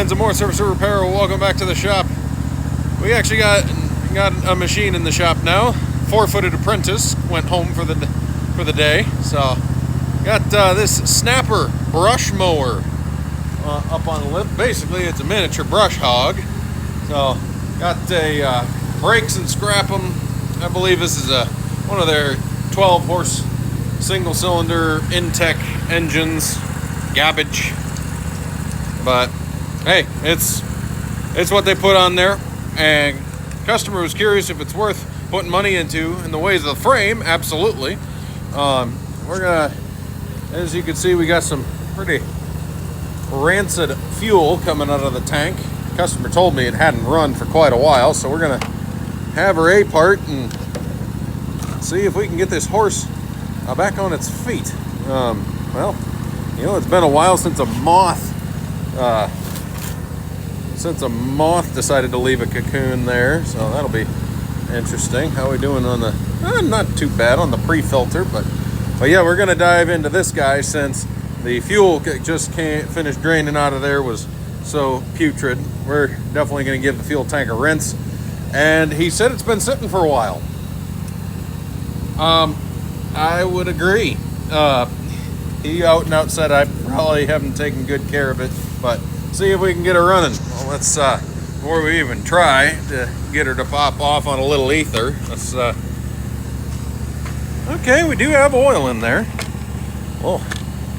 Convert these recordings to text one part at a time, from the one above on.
fans of more service or repair, welcome back to the shop. We actually got a machine in the shop now. 4-footed apprentice went home for the day, so got this snapper brush mower up on the lip. Basically, it's a miniature brush hog. So got a brakes and scrap them. I believe this is one of their 12-horse single-cylinder Intech engines. Garbage, but hey, it's what they put on there, and customer was curious if it's worth putting money into in the ways of the frame. Absolutely. We're gonna, as you can see, we got some pretty rancid fuel coming out of the tank. Customer told me it hadn't run for quite a while, so we're gonna have her apart and see if we can get this horse back on its feet. Well, you know, it's been a while since a moth decided to leave a cocoon there, so that'll be interesting. How are we doing on the, not too bad on the pre-filter, but yeah, we're gonna dive into this guy since the fuel just can't finish draining out of there, was so putrid. We're definitely gonna give the fuel tank a rinse, and he said it's been sitting for a while. I would agree. He out and out said I probably haven't taken good care of it, but see if we can get her running. Well, let's, before we even try to get her to pop off on a little ether, let's, okay, we do have oil in there. Oh,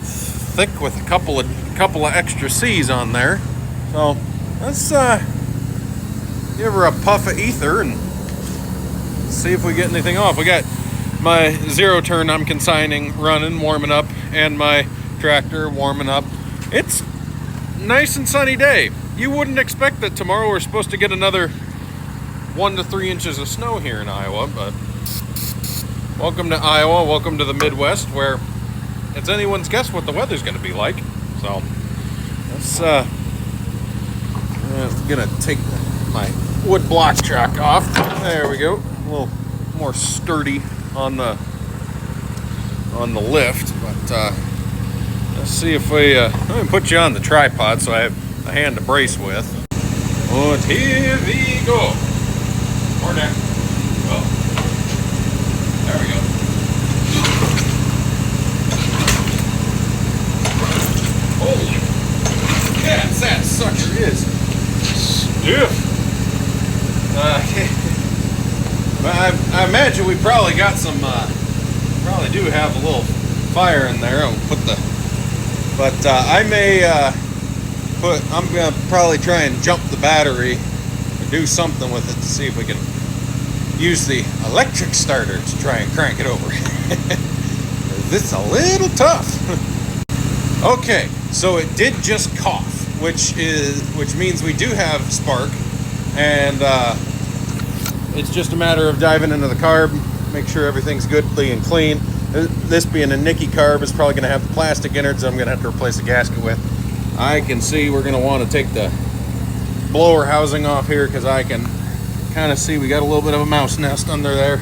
thick with a couple of extra C's on there. So let's give her a puff of ether and see if we get anything off. We got my zero turn I'm consigning running, warming up, and my tractor warming up. It's nice and sunny day. You wouldn't expect that tomorrow we're supposed to get another 1 to 3 inches of snow here in Iowa, but welcome to Iowa, welcome to the Midwest, where it's anyone's guess what the weather's going to be like. So let's gonna take my wood block track off. There we go. A little more sturdy on the lift, but let's see if we I'm gonna put you on the tripod so I have a hand to brace with. And here we go. More down. Oh, there we go. Holy cats, that sucker is stiff. I imagine we probably got some, probably do have a little fire in there. I'll put I may I'm going to probably try and jump the battery or do something with it to see if we can use the electric starter to try and crank it over. This is a little tough. Okay, so it did just cough, which means we do have spark, and it's just a matter of diving into the carb, make sure everything's goodly and clean. This being a Nicky carb is probably going to have the plastic innards I'm going to have to replace the gasket with. I can see we're going to want to take the blower housing off here because I can kind of see we got a little bit of a mouse nest under there.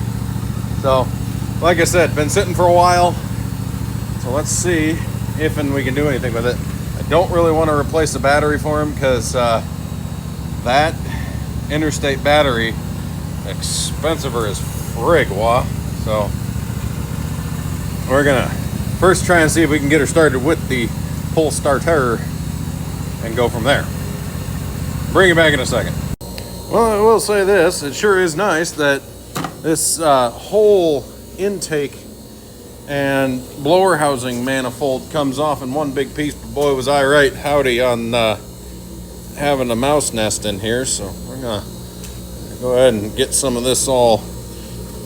So, like I said, been sitting for a while. So let's see if and we can do anything with it. I don't really want to replace the battery for him because that interstate battery expensiver as frig, wah. So we're gonna first try and see if we can get her started with the pull starter and go from there. Bring it back in a second. Well, I will say this, it sure is nice that this whole intake and blower housing manifold comes off in one big piece, but boy was I right howdy on having a mouse nest in here. So we're gonna go ahead and get some of this all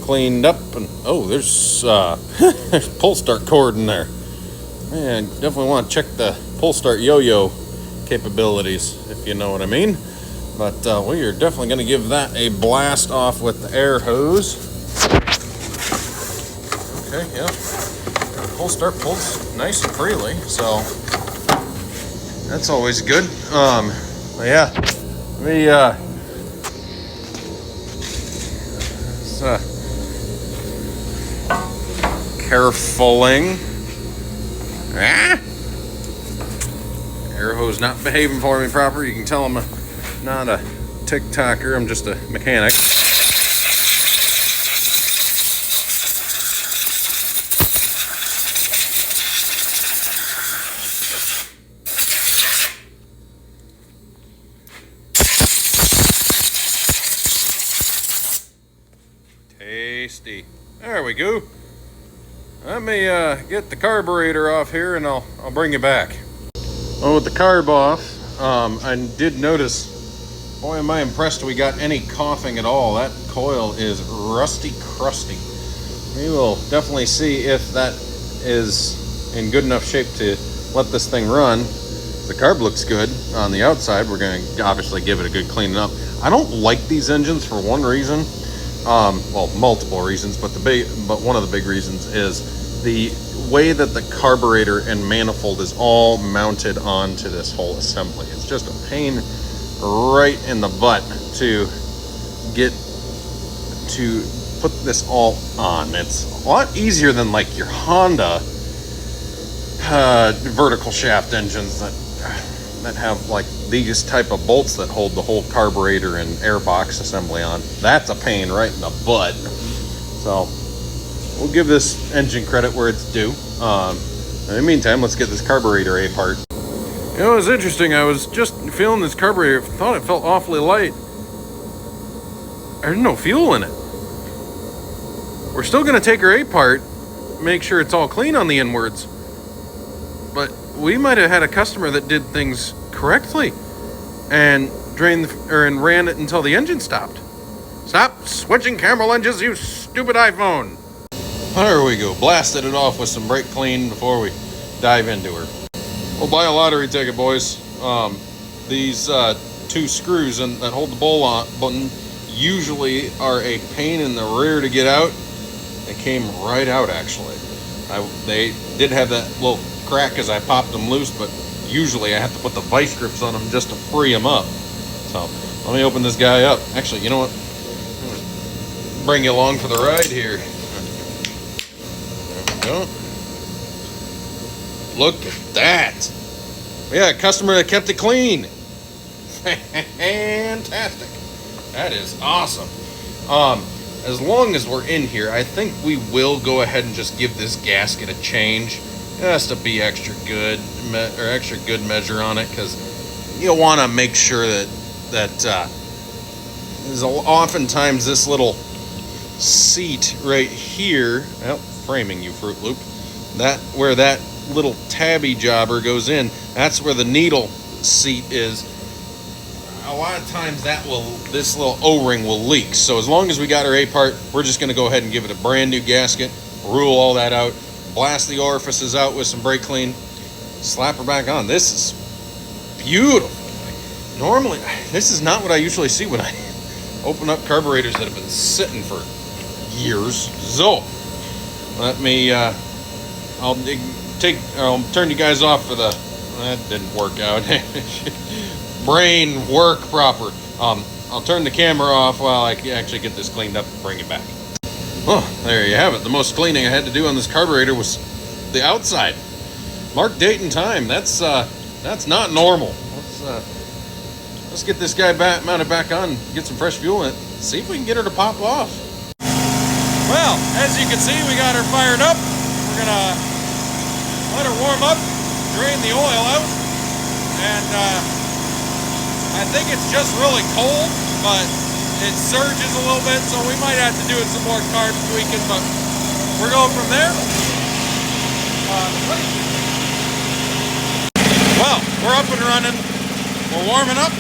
cleaned up. And oh, there's there's pull start cord in there. Man, definitely want to check the pull start yo-yo capabilities, if you know what I mean. But we are definitely going to give that a blast off with the air hose. Okay, yeah. Pull start pulls nice and freely, so that's always good. Yeah, we carefuling. Air hose not behaving for me proper. You can tell I'm not a TikToker, I'm just a mechanic. Tasty. There we go. Let me get the carburetor off here and I'll bring you back. Oh, with the carb off, I did notice, boy am I impressed we got any coughing at all. That coil is rusty crusty. We will definitely see if that is in good enough shape to let this thing run. The carb looks good on the outside. We're going to obviously give it a good cleaning up. I don't like these engines for one reason. Well, multiple reasons, but one of the big reasons is the way that the carburetor and manifold is all mounted onto this whole assembly. It's just a pain right in the butt to get to put this all on. It's a lot easier than like your Honda vertical shaft engines that have like these type of bolts that hold the whole carburetor and airbox assembly on. That's a pain right in the butt. So we'll give this engine credit where it's due. In the meantime, let's get this carburetor apart. You know, it's interesting. I was just feeling this carburetor. Thought it felt awfully light. There's no fuel in it. We're still going to take her apart, make sure it's all clean on the inwards. But we might have had a customer that did things correctly and ran it until the engine stopped. Stop switching camera lenses, you stupid iPhone. There we go. Blasted it off with some brake clean before we dive into her. We'll buy a lottery ticket, boys. These two screws that hold the bowl on button usually are a pain in the rear to get out. They came right out, actually. They did have that little crack as I popped them loose, but usually I have to put the vice grips on them just to free them up. So let me open this guy up. Actually, you know what? I'm gonna bring you along for the ride here. There we go. Look at that. Yeah, a customer that kept it clean. Fantastic. That is awesome. As long as we're in here, I think we will go ahead and just give this gasket a change. It has to be extra good measure on it, because you'll want to make sure that there's oftentimes this little seat right here. Well, framing you, Fruit Loop. That where that little tabby jobber goes in. That's where the needle seat is. A lot of times this little O-ring will leak. So as long as we got our A part, we're just going to go ahead and give it a brand new gasket, rule all that out, blast the orifices out with some brake clean, slap her back on. This is beautiful. Normally, this is not what I usually see when I open up carburetors that have been sitting for years. So let me, I'll turn you guys off for that didn't work out. Brain work proper. I'll turn the camera off while I actually get this cleaned up and bring it back. Oh, there you have it. The most cleaning I had to do on this carburetor was the outside. Mark date and time. That's not normal. Let's get this guy mounted back on, get some fresh fuel in it, see if we can get her to pop off. Well, as you can see, we got her fired up. We're gonna let her warm up, drain the oil out, and I think it's just really cold, but it surges a little bit, so we might have to do some more carb tweaking, but we're going from there. Well, we're up and running. We're warming up,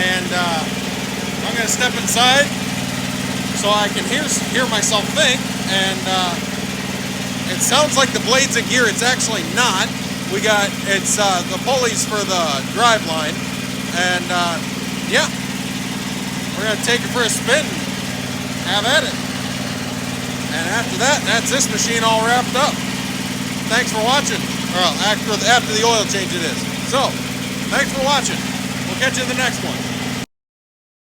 and I'm going to step inside so I can hear myself think, and it sounds like the blades in gear. It's actually not. It's the pulleys for the drive line. And yeah, we're going to take it for a spin and have at it. And after that, that's this machine all wrapped up. Thanks for watching. Well, after the oil change it is. So, thanks for watching. We'll catch you in the next one.